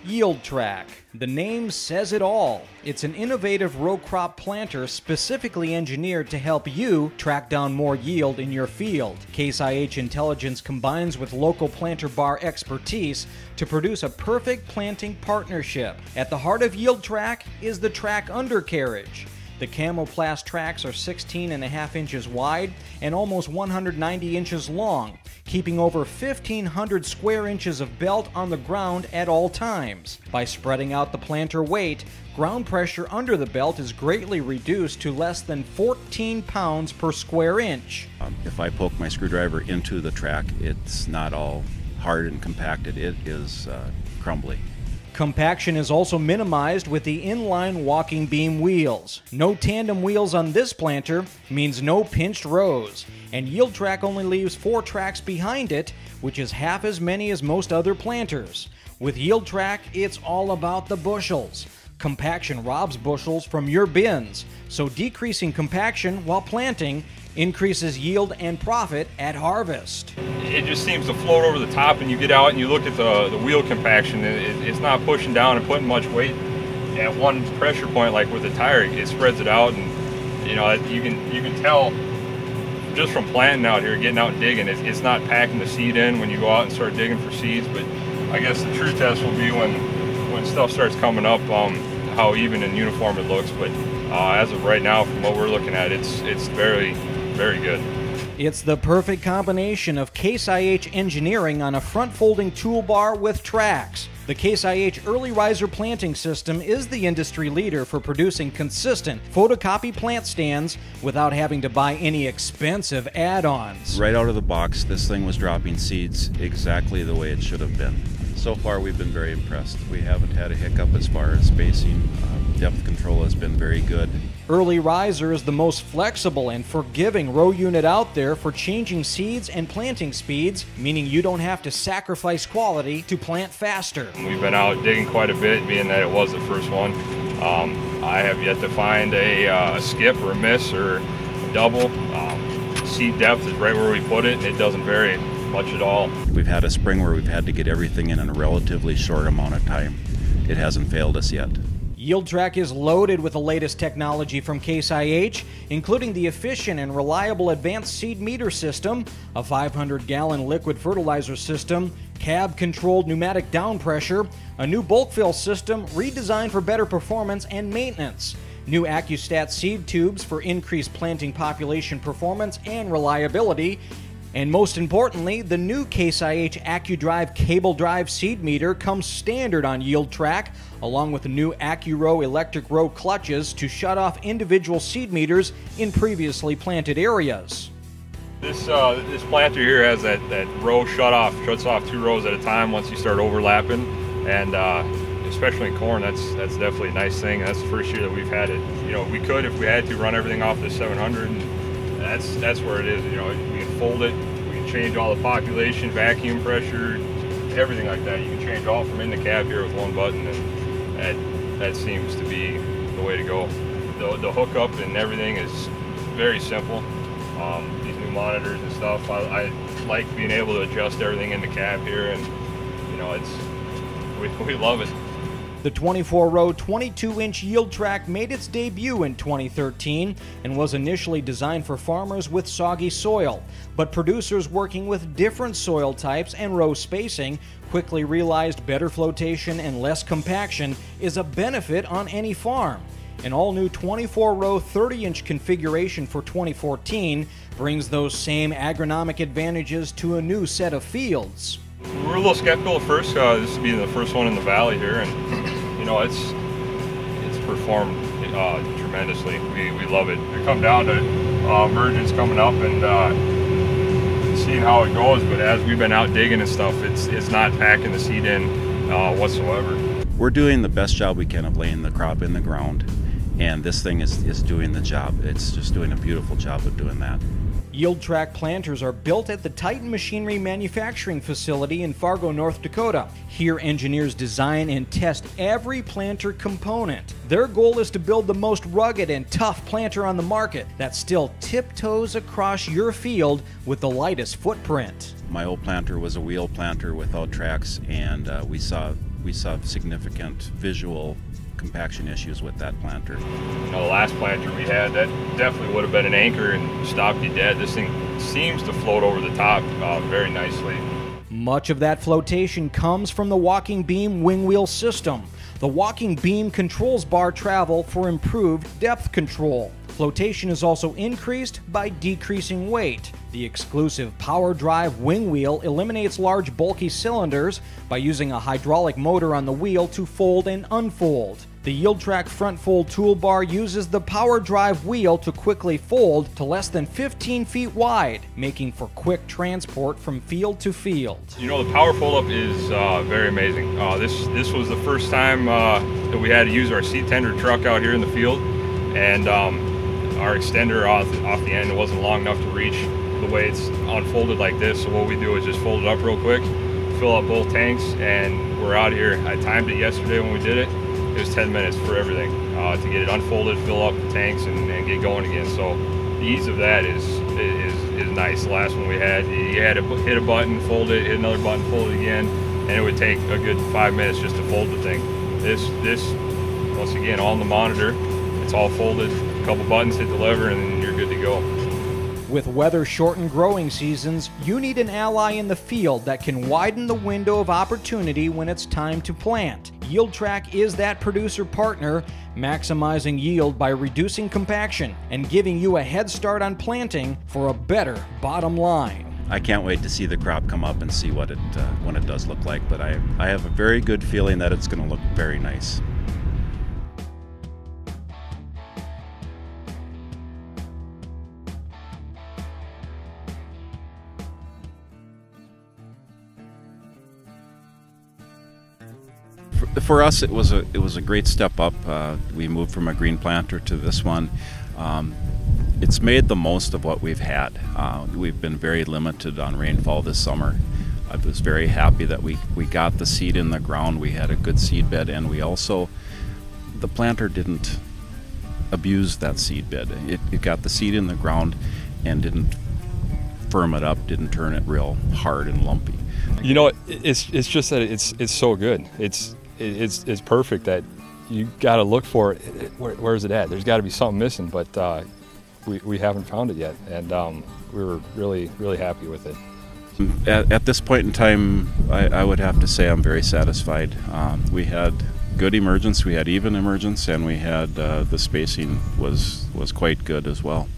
Yieldtrac. The name says it all. It's an innovative row crop planter specifically engineered to help you track down more yield in your field. Case IH intelligence combines with local planter bar expertise to produce a perfect planting partnership. At the heart of Yieldtrac is the track undercarriage. The Camoplast tracks are 16.5 inches wide and almost 190 inches long, keeping over 1,500 square inches of belt on the ground at all times. By spreading out the planter weight, ground pressure under the belt is greatly reduced to less than 14 pounds per square inch. If I poke my screwdriver into the track, it's not all hard and compacted, it is crumbly. Compaction is also minimized with the inline walking beam wheels. No tandem wheels on this planter means no pinched rows, and Yieldtrac only leaves 4 tracks behind it, which is half as many as most other planters. With Yieldtrac, it's all about the bushels. Compaction robs bushels from your bins, so decreasing compaction while planting increases yield and profit at harvest. It just seems to float over the top, and you get out and you look at the wheel compaction. It's not pushing down and putting much weight at one pressure point like with the tire. It spreads it out, and you know you can tell just from planting out here, getting out and digging. It's not packing the seed in when you go out and start digging for seeds. But I guess the true test will be when stuff starts coming up, how even and uniform it looks. But as of right now, from what we're looking at, it's very good. It's the perfect combination of Case IH engineering on a front-folding toolbar with tracks. The Case IH Early Riser planting system is the industry leader for producing consistent photocopy plant stands without having to buy any expensive add-ons. Right out of the box, this thing was dropping seeds exactly the way it should have been. So far, we've been very impressed. We haven't had a hiccup as far as spacing. Depth control has been very good. Early Riser is the most flexible and forgiving row unit out there for changing seeds and planting speeds, meaning you don't have to sacrifice quality to plant faster. We've been out digging quite a bit, being that it was the first one. I have yet to find a skip or a miss or a double. Seed depth is right where we put it, and it doesn't vary much at all. We've had a spring where we've had to get everything in a relatively short amount of time. It hasn't failed us yet. Yieldtrac is loaded with the latest technology from Case IH, including the efficient and reliable advanced seed meter system, a 500-gallon liquid fertilizer system, cab-controlled pneumatic down pressure, a new bulk fill system redesigned for better performance and maintenance, new AccuStat seed tubes for increased planting population performance and reliability, and most importantly, the new Case IH AccuDrive cable drive seed meter comes standard on Yieldtrac, along with the new AccuRow electric row clutches to shut off individual seed meters in previously planted areas. This planter here has that row shuts off 2 rows at a time once you start overlapping, and especially in corn, that's definitely a nice thing. That's the first year that we've had it. You know, we could, if we had to, run everything off the 700, and that's where it is. You know, we can fold it, we can change all the population, vacuum pressure, everything like that. You can change all from in the cab here with one button, and that seems to be the way to go. The hookup and everything is very simple. These new monitors and stuff, I like being able to adjust everything in the cab here, and you know, we love it. The 24-row, 22-inch Yieldtrac made its debut in 2013 and was initially designed for farmers with soggy soil, but producers working with different soil types and row spacing quickly realized better flotation and less compaction is a benefit on any farm. An all-new 24-row, 30-inch configuration for 2014 brings those same agronomic advantages to a new set of fields. We're a little skeptical at first. This being the first one in the valley here, and you know, it's performed tremendously. We love it. We come down to emergence coming up and seeing how it goes. But as we've been out digging and stuff, it's not packing the seed in whatsoever. We're doing the best job we can of laying the crop in the ground, and this thing is doing the job. It's just doing a beautiful job of doing that. Yieldtrac planters are built at the Titan Machinery Manufacturing Facility in Fargo, North Dakota. Here, engineers design and test every planter component. Their goal is to build the most rugged and tough planter on the market that still tiptoes across your field with the lightest footprint. My old planter was a wheel planter without tracks, and we saw we saw significant visual compaction issues with that planter. You know, the last planter we had, that definitely would have been an anchor and stopped you dead. This thing seems to float over the top very nicely. Much of that flotation comes from the walking beam wing wheel system. The walking beam controls bar travel for improved depth control. Flotation is also increased by decreasing weight. The exclusive power drive wing wheel eliminates large bulky cylinders by using a hydraulic motor on the wheel to fold and unfold. The Yieldtrac front fold toolbar uses the power drive wheel to quickly fold to less than 15 feet wide, making for quick transport from field to field. You know, the power fold up is very amazing. This was the first time that we had to use our seat tender truck out here in the field, and our extender off the end wasn't long enough to reach the way it's unfolded like this. So what we do is just fold it up real quick, fill up both tanks, and we're out here. I timed it yesterday when we did it. It was 10 minutes for everything to get it unfolded, fill up the tanks, and get going again. So the ease of that is nice. The last one we had, you had to hit a button, fold it, hit another button, fold it again, and it would take a good 5 minutes just to fold the thing. This once again, on the monitor, it's all folded, a couple buttons, hit the lever, and then you're good to go. With weather-shortened growing seasons, you need an ally in the field that can widen the window of opportunity when it's time to plant. Yieldtrac is that producer partner, maximizing yield by reducing compaction and giving you a head start on planting for a better bottom line. I can't wait to see the crop come up and see what when it does look like, but I have a very good feeling that it's going to look very nice. For us, it was a great step up. We moved from a green planter to this one. It's made the most of what we've had. We've been very limited on rainfall this summer. I was very happy that we got the seed in the ground. We had a good seed bed, and we also, the planter didn't abuse that seed bed. It got the seed in the ground and didn't firm it up, didn't turn it real hard and lumpy. You know, it's just that it's so good. It's perfect that you got to look for it. Where is it at? There's got to be something missing, but we haven't found it yet, and we were really happy with it. At this point in time, I would have to say I'm very satisfied. We had good emergence, we had even emergence, and we had the spacing was quite good as well.